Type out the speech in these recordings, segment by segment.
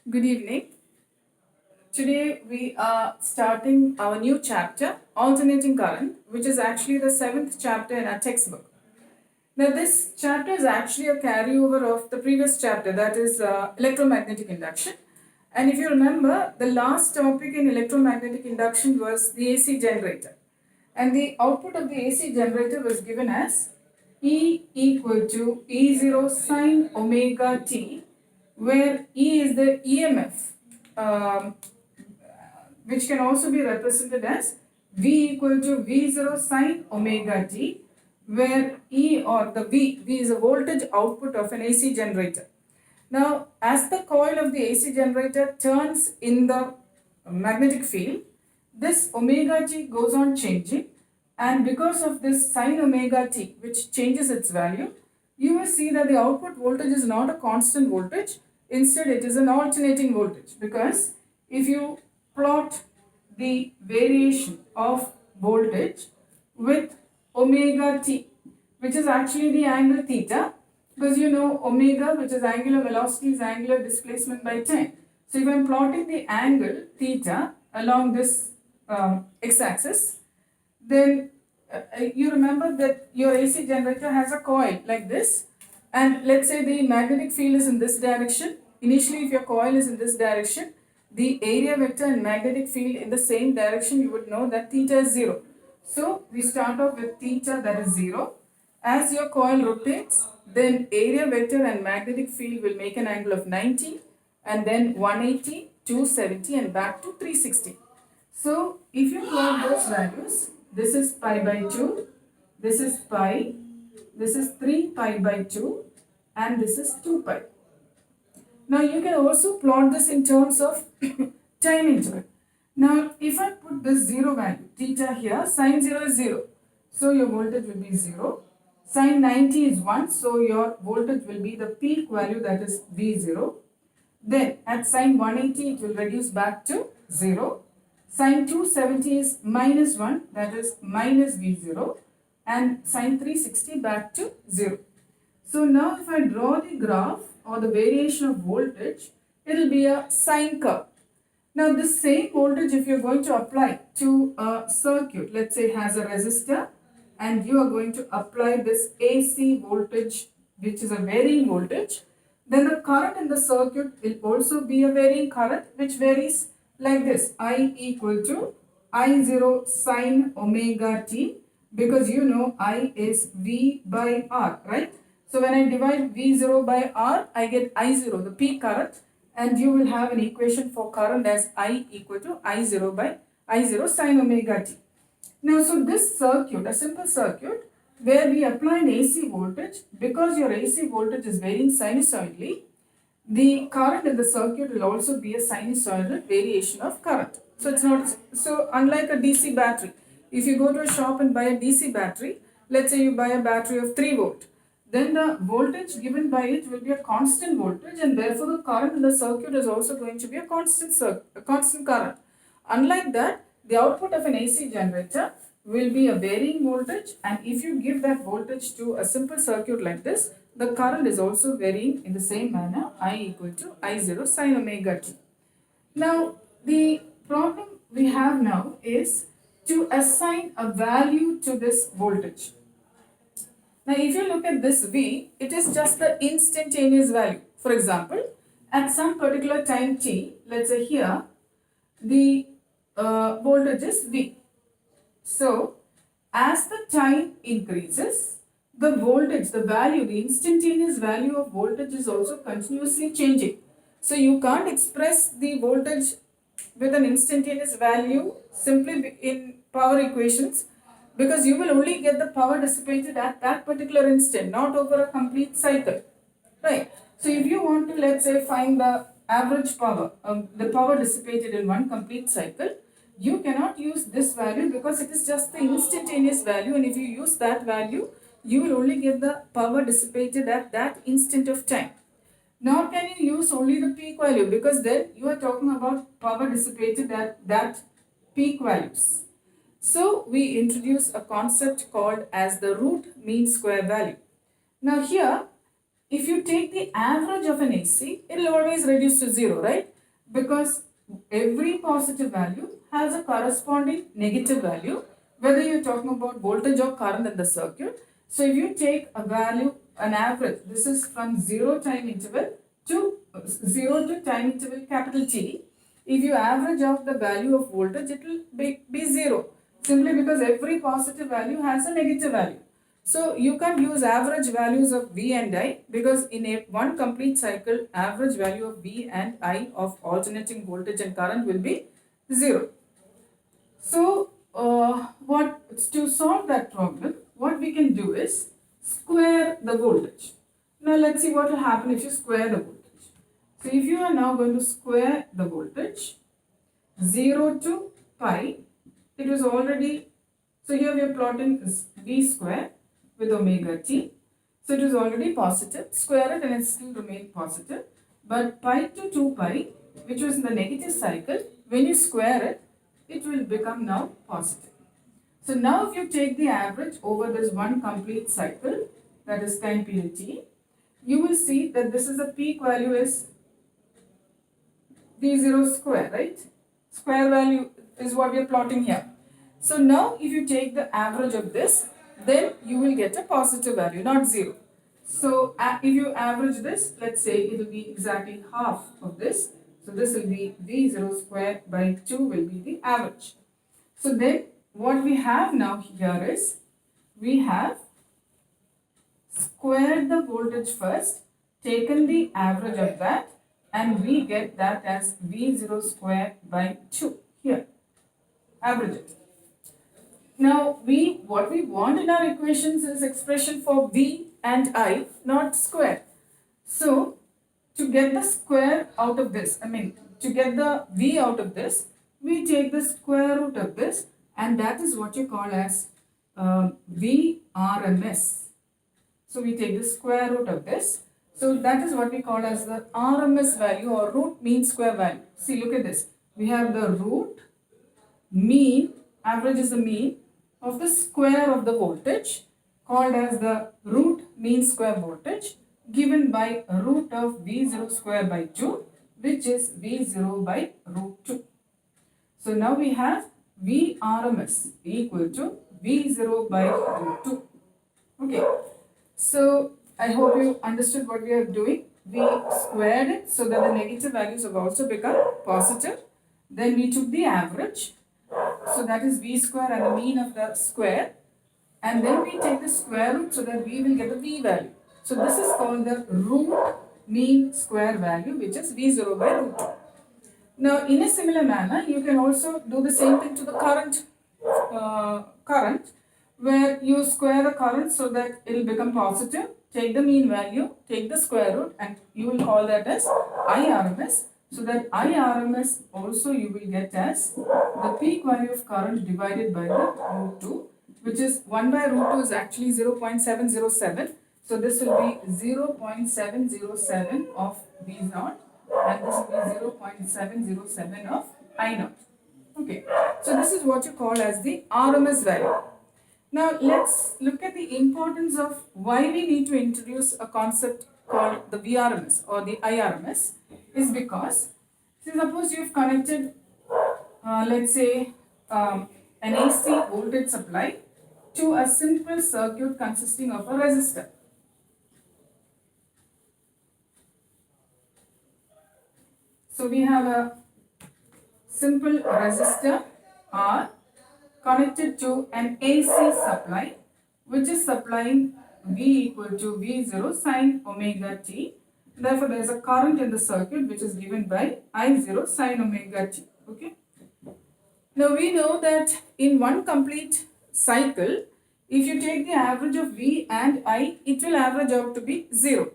Good evening. Today we are starting our new chapter, Alternating Current, which is actually the seventh chapter in our textbook. Now, this chapter is actually a carryover of the previous chapter, that is electromagnetic induction. And if you remember, the last topic in electromagnetic induction was the AC generator. And the output of the AC generator was given as E equal to E0 sine omega t, where E is the EMF, which can also be represented as V equal to V0 sine omega t, where E or the V is a voltage output of an AC generator. Now, as the coil of the AC generator turns in the magnetic field, this omega t goes on changing, and because of this sine omega t, which changes its value, you will see that the output voltage is not a constant voltage. Instead, it is an alternating voltage, because if you plot the variation of voltage with omega t, which is actually the angle theta, because you know omega, which is angular velocity, is angular displacement by time. So if I am plotting the angle theta along this x-axis, then you remember that your AC generator has a coil like this, and let's say the magnetic field is in this direction. Initially, if your coil is in this direction, the area vector and magnetic field in the same direction, you would know that theta is 0. So we start off with theta, that is 0. As your coil rotates, then area vector and magnetic field will make an angle of 90, and then 180, 270, and back to 360. So if you plot those values, this is pi by 2, this is pi, this is 3 pi by 2, and this is 2 pi. Now you can also plot this in terms of time interval. Now if I put this 0 value, theta here, sine 0 is 0. So your voltage will be 0. Sine 90 is 1. So your voltage will be the peak value, that is V0. Then at sine 180 it will reduce back to 0. Sine 270 is minus 1, that is minus V0. And sine 360 back to 0. So now if I draw the graph or the variation of voltage, it will be a sine curve. Now this same voltage, if you are going to apply to a circuit, let's say has a resistor, and you are going to apply this AC voltage, which is a varying voltage, then the current in the circuit will also be a varying current, which varies like this: I equal to I0 sine omega t, because you know I is V by R, right? So when I divide V0 by R, I get I0, the peak current, and you will have an equation for current as I equal to I0 by I0 sine omega t. Now, so this circuit, a simple circuit, where we apply an AC voltage, because your AC voltage is varying sinusoidally, the current in the circuit will also be a sinusoidal variation of current. So it's not, so unlike a DC battery, if you go to a shop and buy a DC battery, let's say you buy a battery of 3 volt, then the voltage given by it will be a constant voltage, and therefore the current in the circuit is also going to be a constant current. Unlike that, the output of an AC generator will be a varying voltage, and if you give that voltage to a simple circuit like this, the current is also varying in the same manner, I equal to I0 sine omega t. Now, the problem we have now is to assign a value to this voltage. Now, if you look at this V, it is just the instantaneous value. For example, at some particular time t, let's say here, the voltage is V. So, as the time increases, the voltage, the value, the instantaneous value of voltage is also continuously changing. So, you can't express the voltage with an instantaneous value simply in power equations, because you will only get the power dissipated at that particular instant, not over a complete cycle, right? So if you want to, let's say, find the average power, the power dissipated in one complete cycle, you cannot use this value because it is just the instantaneous value, and if you use that value, you will only get the power dissipated at that instant of time. Nor can you use only the peak value, because then you are talking about power dissipated at that peak values. So we introduce a concept called as the root mean square value. Now here, if you take the average of an AC, it will always reduce to 0, right? Because every positive value has a corresponding negative value, whether you're talking about voltage or current in the circuit. So if you take a value, an average, this is from 0 time interval to 0 to time interval capital T. If you average out the value of voltage, it will be 0, simply because every positive value has a negative value. So you can use average values of V and I, because in one complete cycle, average value of V and I of alternating voltage and current will be 0. So to solve that problem, what we can do is square the voltage. Now let's see what will happen if you square the voltage. So if you are now going to square the voltage, 0 to pi, it was already, so here we are plotting V square with omega t. So it is already positive, square it and it still remain positive. But pi to 2 pi, which was in the negative cycle, when you square it, it will become now positive. So now if you take the average over this one complete cycle, that is time period t, you will see that this is the peak value is V0 square, right? Square value is what we are plotting here. So now if you take the average of this, then you will get a positive value, not 0. So if you average this, let's say it will be exactly half of this. So this will be V0 square by 2 will be the average. So then what we have now here is, we have squared the voltage first, taken the average of that, and we get that as V0 square by 2 here. Average it. Now what we want in our equations is expression for V and I, not square. So to get the square out of this, to get the V out of this, we take the square root of this, and that is what you call as VRMS. So we take the square root of this. So that is what we call as the RMS value, or root mean square value. See, look at this. We have the root mean, average is the mean of the square of the voltage, called as the root mean square voltage, given by root of V0 square by 2, which is V0 by root 2. So now we have VRMS equal to V0 by root 2. Okay. So I hope you understood what we are doing. We squared it so that the negative values have also become positive. Then we took the average. So that is V square and the mean of the square. And then we take the square root so that we will get the V value. So this is called the root mean square value, which is V0 by root 2. Now in a similar manner, you can also do the same thing to the current, where you square the current so that it will become positive. Take the mean value, take the square root, and you will call that as IRMS. So that IRMS also you will get as the peak value of current divided by the root 2, which is 1 by root 2 is actually 0.707. So this will be 0.707 of V0, and this will be 0.707 of I0. Okay, so this is what you call as the RMS value. Now let's look at the importance of why we need to introduce a concept called the VRMS or the IRMS, is because, suppose you've connected, let's say, an AC voltage supply to a simple circuit consisting of a resistor. So we have a simple resistor R connected to an AC supply, which is supplying V equal to V0 sine omega t. Therefore, there is a current in the circuit which is given by I0 sine omega t. Okay. Now we know that in one complete cycle, if you take the average of V and I, it will average out to be 0.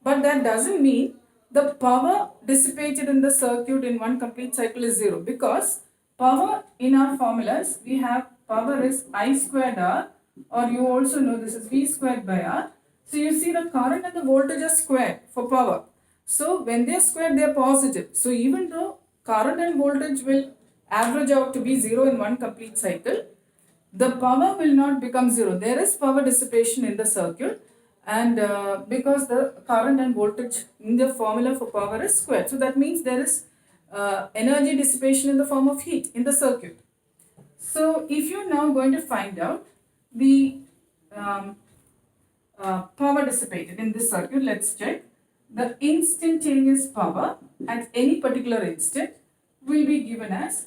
But that doesn't mean the power dissipated in the circuit in one complete cycle is 0, because power in our formulas, we have power is I squared R, or you also know this is V squared by R. So you see the current and the voltage are squared for power. So when they are squared, they are positive. So even though current and voltage will average out to be 0 in one complete cycle, the power will not become 0. There is power dissipation in the circuit, and because the current and voltage in the formula for power is squared. So that means there is energy dissipation in the form of heat in the circuit. So if you're now going to find out the um, power dissipated in this circuit, let's check. The instantaneous power at any particular instant will be given as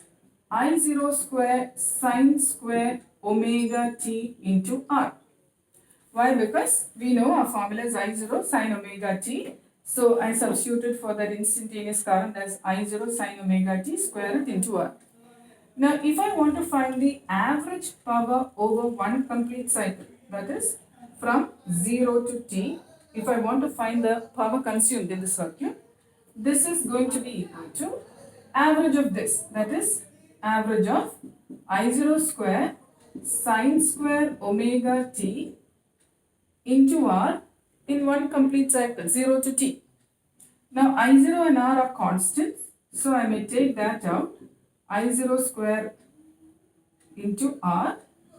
I0 square sine square omega t into R. Why? Because we know our formula is I0 sine omega t. So I substituted for that instantaneous current as I0 sine omega t, square it into R. Now, if I want to find the average power over one complete cycle, that is from 0 to t, if I want to find the power consumed in the circuit, this is going to be equal to average of this, that is average of I0 square sine square omega t into R in one complete cycle, 0 to t. Now, I0 and R are constants, so I may take that out. I0 square into R,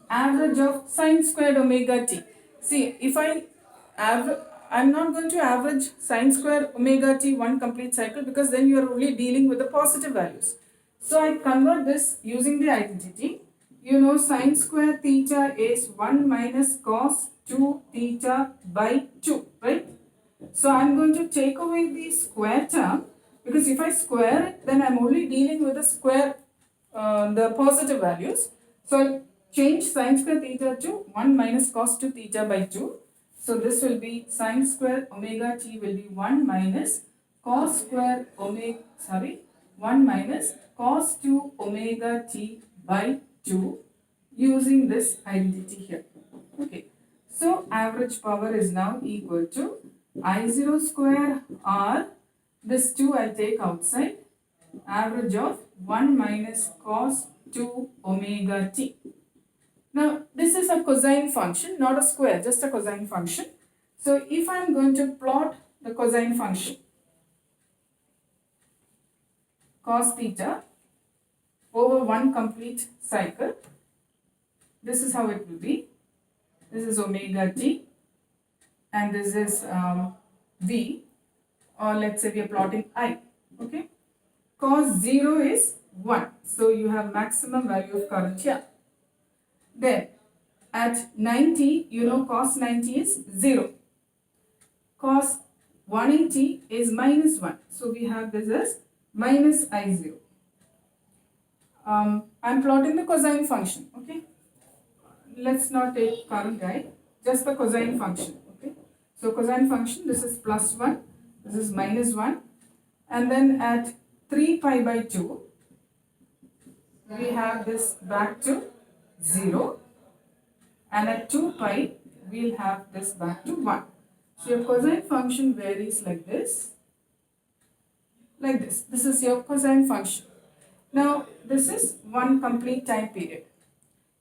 average of sine squared omega t. See, if I'm not going to average sine square omega t one complete cycle, because then you are only dealing with the positive values. So I convert this using the identity. You know sine square theta is 1 minus cos 2 theta by 2, right? So I'm going to take away the square term, because if I square it, then I'm only dealing with the square, the positive values. So I'll change sine square theta to 1 minus cos 2 theta by 2. So this will be sine square omega t will be 1 minus cos square omega, 1 minus cos 2 omega t by 2 using this identity here. Okay. So average power is now equal to I0 square R, this 2 I'll take outside, average of 1 minus cos 2 omega t. Now this is a cosine function, not a square, just a cosine function. So if I'm going to plot the cosine function, cos theta over one complete cycle, this is how it will be. This is omega t and this is V, or let's say we are plotting I, okay. Cos 0 is 1, so you have maximum value of current here. Then at 90, you know cos 90 is 0. Cos 180 is minus 1, so we have this as minus I0. I'm plotting the cosine function, okay. Let's not take current I, just the cosine function, okay. So cosine function, this is plus 1, this is minus 1, and then at 3 pi by 2, we have this back to 0, and at 2 pi, we'll have this back to 1. So your cosine function varies like this. This is your cosine function. Now, this is one complete time period.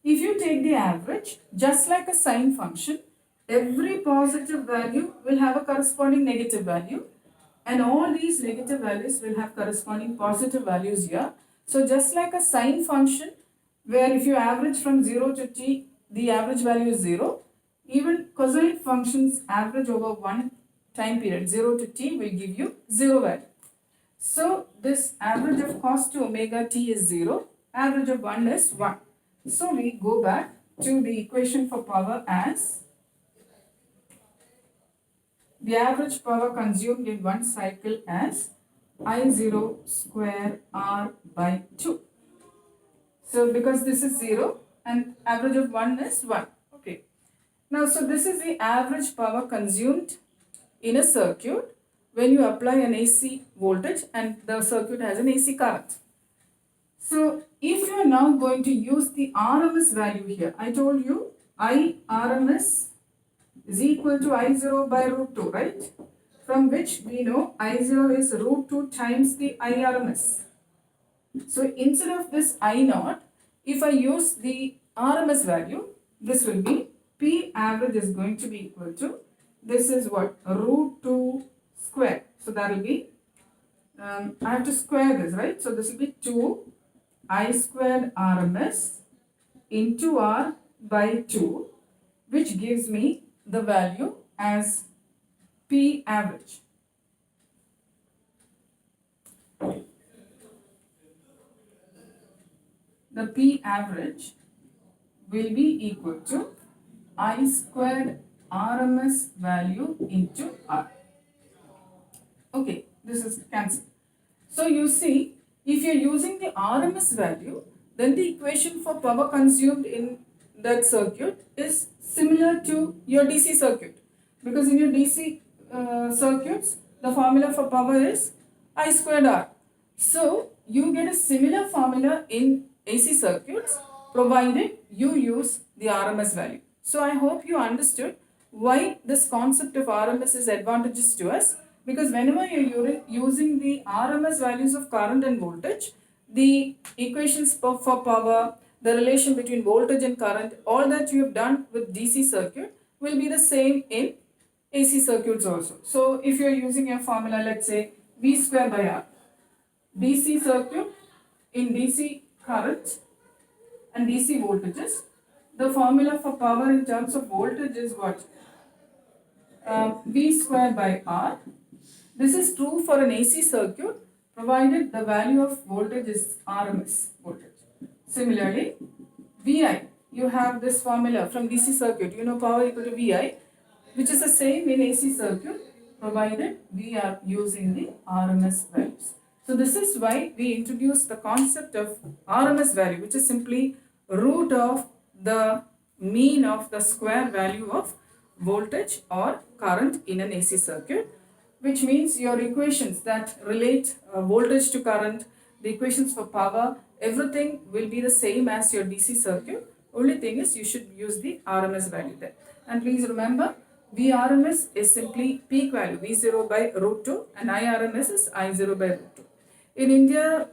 If you take the average, just like a sine function, every positive value will have a corresponding negative value, and all these negative values will have corresponding positive values here. So just like a sine function, where if you average from 0 to t, the average value is 0, even cosine functions average over one time period, 0 to t, will give you 0 value. So this average of cos 2 omega t is 0, average of 1 is 1. So we go back to the equation for power as the average power consumed in one cycle as I0 square R by 2. So because this is 0 and average of 1 is 1. Okay. Now, so this is the average power consumed in a circuit when you apply an AC voltage and the circuit has an AC current. So if you are now going to use the RMS value here, I told you I RMS is equal to I0 by root 2, right? From which we know I0 is root 2 times the IRMS. So instead of this I0, if I use the RMS value, this will be P average is going to be equal to, this is what, root 2 square. So that will be, I have to square this, right? So this will be 2 I squared RMS into R by 2, which gives me the value as P average. The P average will be equal to I squared RMS value into R. Okay, this is cancelled. So you see, if you're using the RMS value, then the equation for power consumed in that circuit is similar to your DC circuit. Because in your DC circuits, the formula for power is I squared R. So you get a similar formula in AC circuits provided you use the RMS value. So I hope you understood why this concept of RMS is advantageous to us, because whenever you're using the RMS values of current and voltage, the equations for power, the relation between voltage and current, all that you have done with DC circuit will be the same in AC circuits also. So if you're using a formula, let's say V square by R, DC circuit in DC current and DC voltages, the formula for power in terms of voltage is what? V square by R. This is true for an AC circuit provided the value of voltage is RMS voltage. Similarly, VI, you have this formula from DC circuit, you know power equal to VI, which is the same in AC circuit provided we are using the RMS values. So this is why we introduced the concept of RMS value, which is simply root of the mean of the square value of voltage or current in an AC circuit, which means your equations that relate voltage to current, the equations for power, everything will be the same as your DC circuit. Only thing is you should use the RMS value there. And please remember, Vrms is simply peak value, V0 by root 2, and IRMS is I0 by root 2. In India,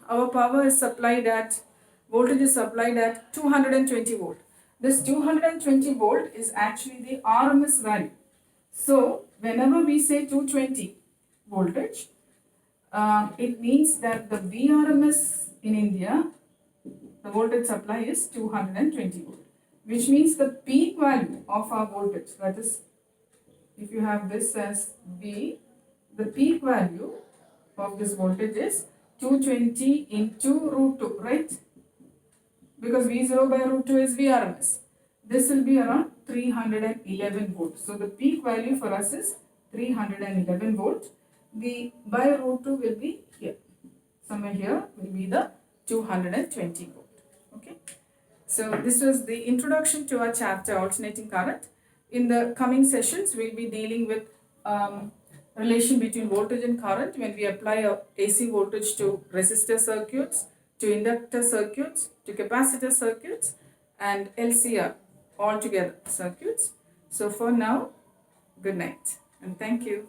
our power is supplied at, voltage is supplied at 220 volt. This 220 volt is actually the RMS value. So, whenever we say 220 voltage, it means that the Vrms in India, the voltage supply is 220 volt, which means the peak value of our voltage, that is, if you have this as V, the peak value of this voltage is 220 into root 2, right? Because V0 by root 2 is Vrms. This will be around 311 volts. So the peak value for us is 311 volts. The by root 2 will be here. Somewhere here will be the 220 volt. Okay. So this was the introduction to our chapter alternating current. In the coming sessions, we'll be dealing with relation between voltage and current when we apply a AC voltage to resistor circuits, to inductor circuits, to capacitor circuits, and LCR all together circuits. So for now, good night and thank you.